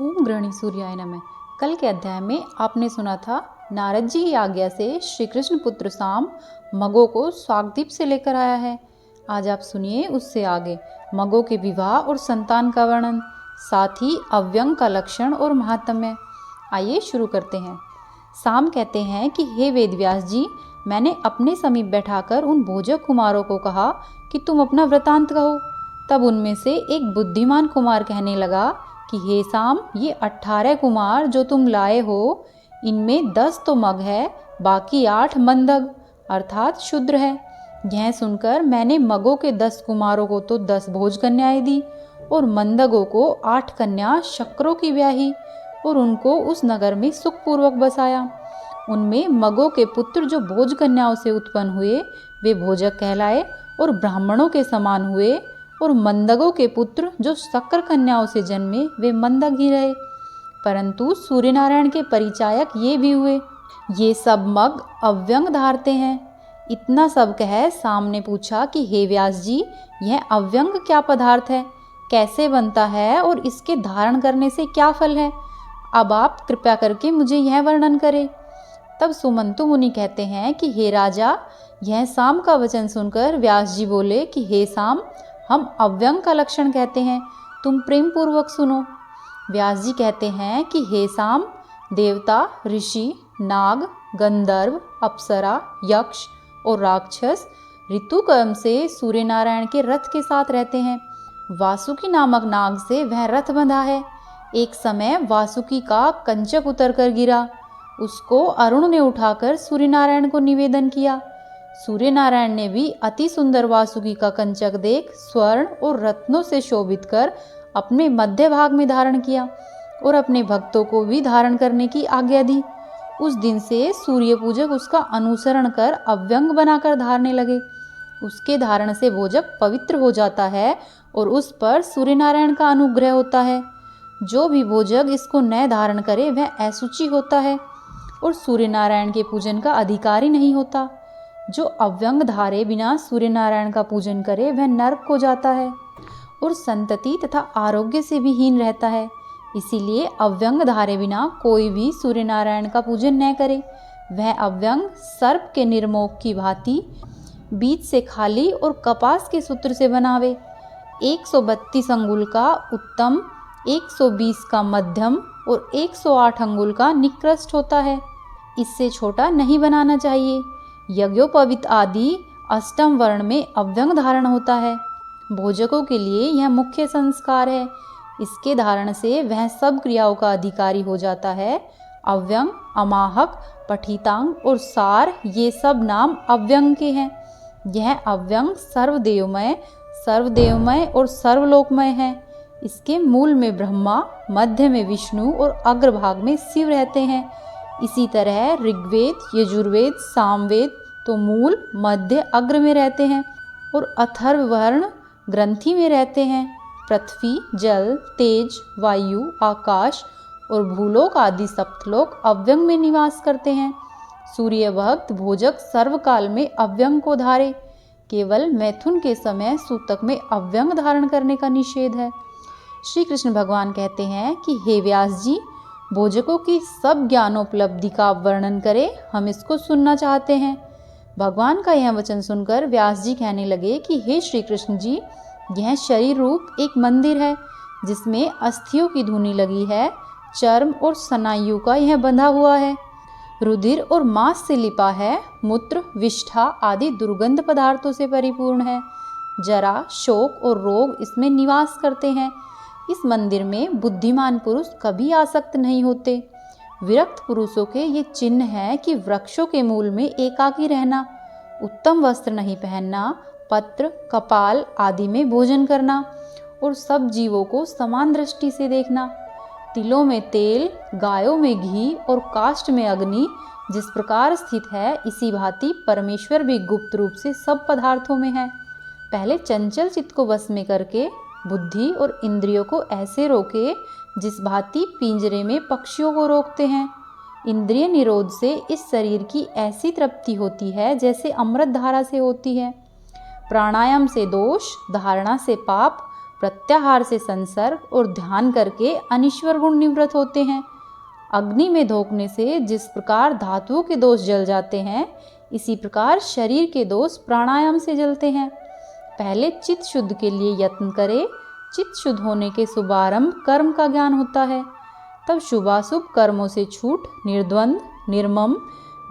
ओम गृहणी सूर्याय नमः। कल के अध्याय में आपने सुना था नारद जी की आज्ञा से श्री कृष्ण पुत्र साम मगो को स्वागदीप से लेकर आया है। आज आप सुनिए उससे आगे मगो के विवाह और संतान का वर्णन, साथ ही अव्यंग का लक्षण और महात्म्य। आइए शुरू करते हैं। साम कहते हैं कि हे वेदव्यास जी, मैंने अपने समीप बैठाकर उन भोजक कुमारों को कहा कि तुम अपना वृतांत कहो। तब उनमें से एक बुद्धिमान कुमार कहने लगा कि हे साम, ये 18 कुमार जो तुम लाए हो, इनमें 10 तो मग है, बाकी 8 मंदग अर्थात शूद्र है। यह सुनकर मैंने मगों के 10 कुमारों को तो 10 भोज कन्याएं दी और मंदगों को 8 कन्या शक्रों की ब्याही और उनको उस नगर में सुखपूर्वक बसाया। उनमें मगों के पुत्र जो भोज कन्याओं से उत्पन्न हुए वे भोजक कहलाए और ब्राह्मणों के समान हुए, और मंदगों के पुत्र जो शक्र कन्याओं से जन्मे वे मंदग ही रहे। परंतु सूर्यनारायण के परिचायक ये भी हुए। ये सब मग अव्यंग धारते हैं। इतना सब कह साम ने पूछा कि हे व्यास जी, यह अव्यंग क्या पदार्थ है, कैसे बनता है और इसके धारण करने से क्या फल है? अब आप कृपया करके मुझे यह वर्णन करें। तब सुमंतु मुनि कहते हैं कि हे राजा, यह साम का वचन सुनकर व्यास जी बोले कि हे साम, हम अव्यंग का लक्षण कहते हैं, तुम प्रेम पूर्वक सुनो। व्यास जी कहते हैं कि हे साम, देवता, ऋषि, नाग, गंधर्व, अप्सरा, यक्ष और राक्षस ऋतुक्रम से सूर्यनारायण के रथ के साथ रहते हैं। वासुकी नामक नाग से वह रथ बंधा है। एक समय वासुकी का कंचक उतर कर गिरा। उसको अरुण ने उठाकर सूर्यनारायण को निवेदन किया। सूर्यनारायण ने भी अति सुंदर वासुकी का कंचक देख स्वर्ण और रत्नों से शोभित कर अपने मध्य भाग में धारण किया और अपने भक्तों को भी धारण करने की आज्ञा दी। उस दिन से सूर्य पूजक उसका अनुसरण कर अव्यंग बनाकर धारने लगे। उसके धारण से भोजक पवित्र हो जाता है और उस पर सूर्यनारायण का अनुग्रह होता है। जो भी भोजक इसको न धारण करे वह असुचि होता है और सूर्यनारायण के पूजन का अधिकारी नहीं होता। जो अव्यंग धारे बिना सूर्यनारायण का पूजन करे वह नरक को जाता है और संतति तथा आरोग्य से भी हीन रहता है। इसीलिए अव्यंग धारे बिना कोई भी सूर्यनारायण का पूजन न करे। वह अव्यंग सर्प के निर्मोक की भांति बीच से खाली और कपास के सूत्र से बनावे। 132 अंगुल का उत्तम, 120 का मध्यम और 108 अंगुल का निकृष्ट होता है। इससे छोटा नहीं बनाना चाहिए। यज्ञोपवीत आदि अष्टम वर्ण में अव्यंग धारण होता है। भोजकों के लिए यह मुख्य संस्कार है। इसके धारण से वह सब क्रियाओं का अधिकारी हो जाता है। अव्यंग, अमाहक, पठितांग और सार ये सब नाम अव्यंग के हैं। यह अव्यंग सर्वदेवमय और सर्वलोकमय है। इसके मूल में ब्रह्मा, मध्य में विष्णु और अग्रभाग में शिव रहते हैं। इसी तरह ऋग्वेद, यजुर्वेद, सामवेद तो मूल, मध्य, अग्र में रहते हैं और अथर्ववर्ण ग्रंथि में रहते हैं। पृथ्वी, जल, तेज, वायु, आकाश और भूलोक आदि सप्तलोक अव्यंग में निवास करते हैं। सूर्य भक्त भोजक सर्वकाल में अव्यंग को धारे। केवल मैथुन के समय सूतक में अव्यंग धारण करने का निषेध है। श्री कृष्ण भगवान कहते हैं कि हे व्यास जी, भोजकों की सब ज्ञानोपलब्धि का वर्णन करें, हम इसको सुनना चाहते हैं। भगवान का यह वचन सुनकर व्यास जी कहने लगे कि हे श्री कृष्ण जी, यह शरीर रूप एक मंदिर है जिसमें अस्थियों की धूनी लगी है। चर्म और स्नायु का यह बंधा हुआ है। रुधिर और मांस से लिपा है। मूत्र, विष्ठा आदि दुर्गंध पदार्थों से परिपूर्ण है। जरा, शोक और रोग इसमें निवास करते हैं। इस मंदिर में बुद्धिमान पुरुष कभी आसक्त नहीं होते। विरक्त पुरुषों के ये चिन्ह है कि वृक्षों के मूल में एकाकी रहना, उत्तम वस्त्र नहीं पहनना, पत्र, कपाल आदि में भोजन करना और सब जीवों को समान दृष्टि से देखना। तिलों में तेल, गायों में घी और काष्ठ में अग्नि जिस प्रकार स्थित है, इसी भांति परमेश्वर भी गुप्त रूप से सब पदार्थों में है। पहले चंचल चित्त को वश में करके बुद्धि और इंद्रियों को ऐसे रोके जिस भांति पिंजरे में पक्षियों को रोकते हैं। इंद्रिय निरोध से इस शरीर की ऐसी तृप्ति होती है जैसे अमृत धारा से होती है। प्राणायाम से दोष, धारणा से पाप, प्रत्याहार से संसर्ग और ध्यान करके अनीश्वर गुण निवृत्त होते हैं। अग्नि में धोखने से जिस प्रकार धातुओं के दोष जल जाते हैं, इसी प्रकार शरीर के दोष प्राणायाम से जलते हैं। पहले चित्त शुद्ध के लिए यत्न करें। चित्त शुद्ध होने के शुभारंभ कर्म का ज्ञान होता है। तब शुभाशुभ कर्मों से छूट निर्द्वंद, निर्मम,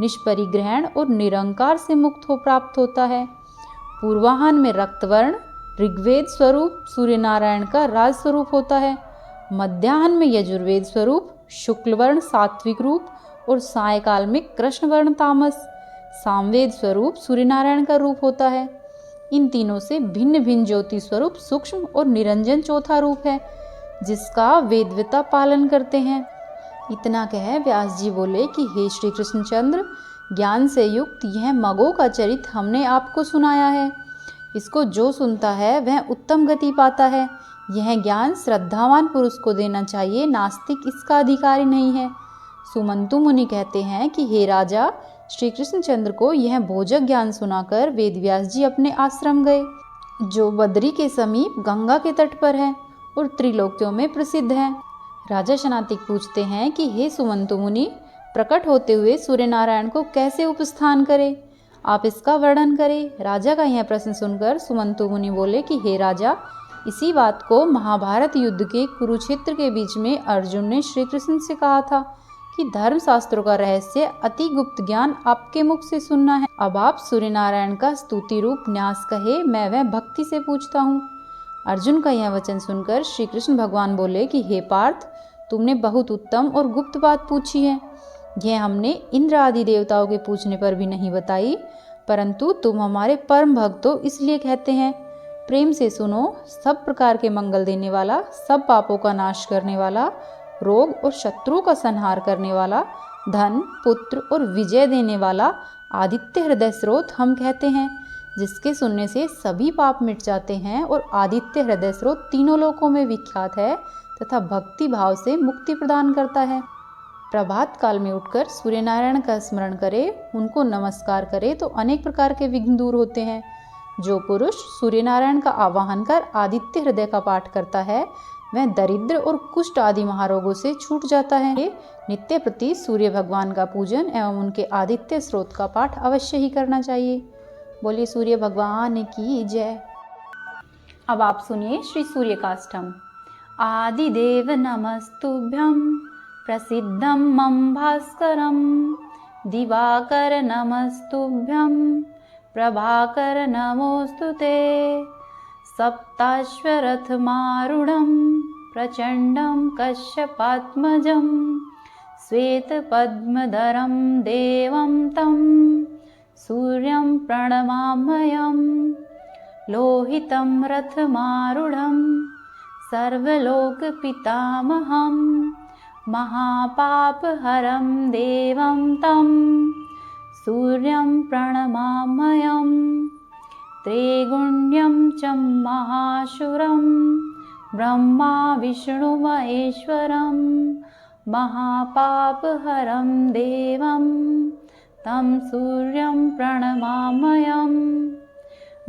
निष्परिग्रहण और निरंकार से मुक्त हो प्राप्त होता है। पूर्वाह्न में रक्तवर्ण ऋग्वेद स्वरूप सूर्य नारायण का राज स्वरूप होता है। मध्याह्न में यजुर्वेद स्वरूप शुक्लवर्ण सात्विक रूप और सायकाल में कृष्णवर्ण तामस सामवेद स्वरूप सूर्य नारायण का रूप होता है। इन तीनों से भिन्न भिन्न ज्योति स्वरूप सूक्ष्म और निरंजन चौथा रूप है, जिसका वेदविता पालन करते हैं। इतना कह व्यास जी बोले कि हे श्री कृष्णचंद्र, ज्ञान से युक्त यह मगों का चरित्र हमने आपको सुनाया है। इसको जो सुनता है वह उत्तम गति पाता है। यह ज्ञान श्रद्धावान पुरुष को देना चाहिए, नास्तिक इसका अधिकारी नहीं है। सुमंतु मुनि कहते हैं कि हे राजा, श्री कृष्णचंद्र को यह भोजक ज्ञान सुनाकर वेदव्यास जी अपने आश्रम गए, जो बद्री के समीप गंगा के तट पर है और त्रिलोकियों में प्रसिद्ध है। राजा शनातिक पूछते हैं कि हे सुमंतु मुनि, प्रकट होते हुए सूर्य नारायण को कैसे उपस्थान करें, आप इसका वर्णन करें। राजा का यह प्रश्न सुनकर सुमंतु मुनि बोले कि हे राजा, इसी बात को महाभारत युद्ध के कुरुक्षेत्र के बीच में अर्जुन ने श्री कृष्ण से कहा था कि धर्म शास्त्रों का रहस्य अति गुप्त ज्ञान आपके मुख से सुनना है। अब आप सूर्य नारायण का स्तुति रूप न्यास कहे, मैं वह भक्ति से पूछता हूँ। अर्जुन का यह वचन सुनकर श्री कृष्ण भगवान बोले कि हे पार्थ, तुमने बहुत उत्तम और गुप्त बात पूछी है। यह हमने इंद्र आदि देवताओं के पूछने पर भी नहीं बताई, परंतु तुम हमारे परम भक्त हो इसलिए कहते हैं। प्रेम से सुनो। सब प्रकार के मंगल देने वाला, सब पापों का नाश करने वाला, रोग और शत्रुओं का संहार करने वाला, धन, पुत्र और विजय देने वाला आदित्य हृदय स्रोत हम कहते हैं, जिसके सुनने से सभी पाप मिट जाते हैं और आदित्य हृदय स्रोत तीनों लोकों में विख्यात है तथा भक्ति भाव से मुक्ति प्रदान करता है। प्रभात काल में उठकर सूर्य नारायण का स्मरण करें, उनको नमस्कार करें तो अनेक प्रकार के विघ्न दूर होते हैं। जो पुरुष सूर्य नारायण का आवाहन कर आदित्य हृदय का पाठ करता है, वह दरिद्र और कुष्ठ आदि महारोगों से छूट जाता है। नित्य प्रति सूर्य भगवान का पूजन एवं उनके आदित्य स्रोत का पाठ अवश्य ही करना चाहिए। बोलिए सूर्य भगवान की जय। अब आप सुनिए श्री सूर्य काष्ठम। आदिदेव नमस्तुभ्यं प्रसिद्धं मम भास्करं, दिवाकर नमस्तुभ्यं प्रभाकर नमोस्तुते। सप्ताश्वरथमारूढं प्रचण्डं कश्यपात्मजं, श्वेतपद्मधरं देवं तं सूर्यं प्रणमाम्यहम्। लोहितं रथमारूढं सर्वलोकपितामहं, महापापहरं देवं तं सूर्यं प्रणमाम्यहम्। त्रैगुण्यं च महाशूरं ब्रह्मा विष्णुमहेश्वरं, महापापहरं देवं तं सूर्यं प्रणमाम्यहम्।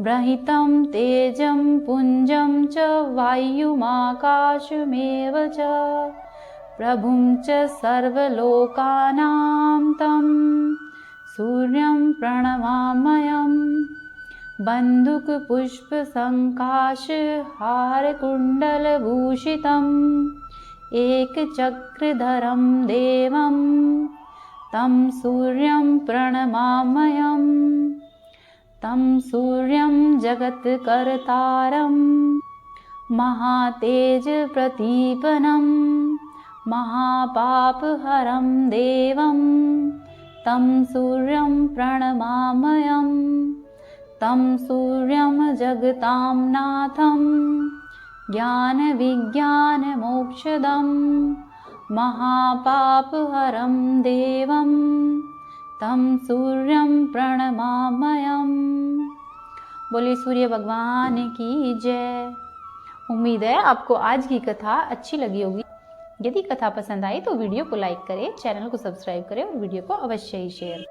ब्रहितं तेजं पुञ्जं च वायुमाकाशमेव च, प्रभुं च सर्वलोकानां तं सूर्यं प्रणमाम्यहम्। बन्धुकपुष्पसङ्काशहारकुण्डलभूषितम् एकचक्रधरं देवं तं सूर्यं प्रणमाम्यहम्। तं सूर्यं जगत्कर्तारं महातेजप्रदीपनं, महापापहरं देवं तं सूर्यं प्रणमाम्यहम्। तं सूर्यं जगतां नाथं ज्ञानविज्ञानमोक्षदं, महापापहरं देवं तं सूर्यं प्रणमाम्यहम्। बोलिए सूर्य भगवान की जय। उम्मीद है आपको आज की कथा अच्छी लगी होगी। यदि कथा पसंद आई तो वीडियो को लाइक करें, चैनल को सब्सक्राइब करें और वीडियो को अवश्य ही शेयर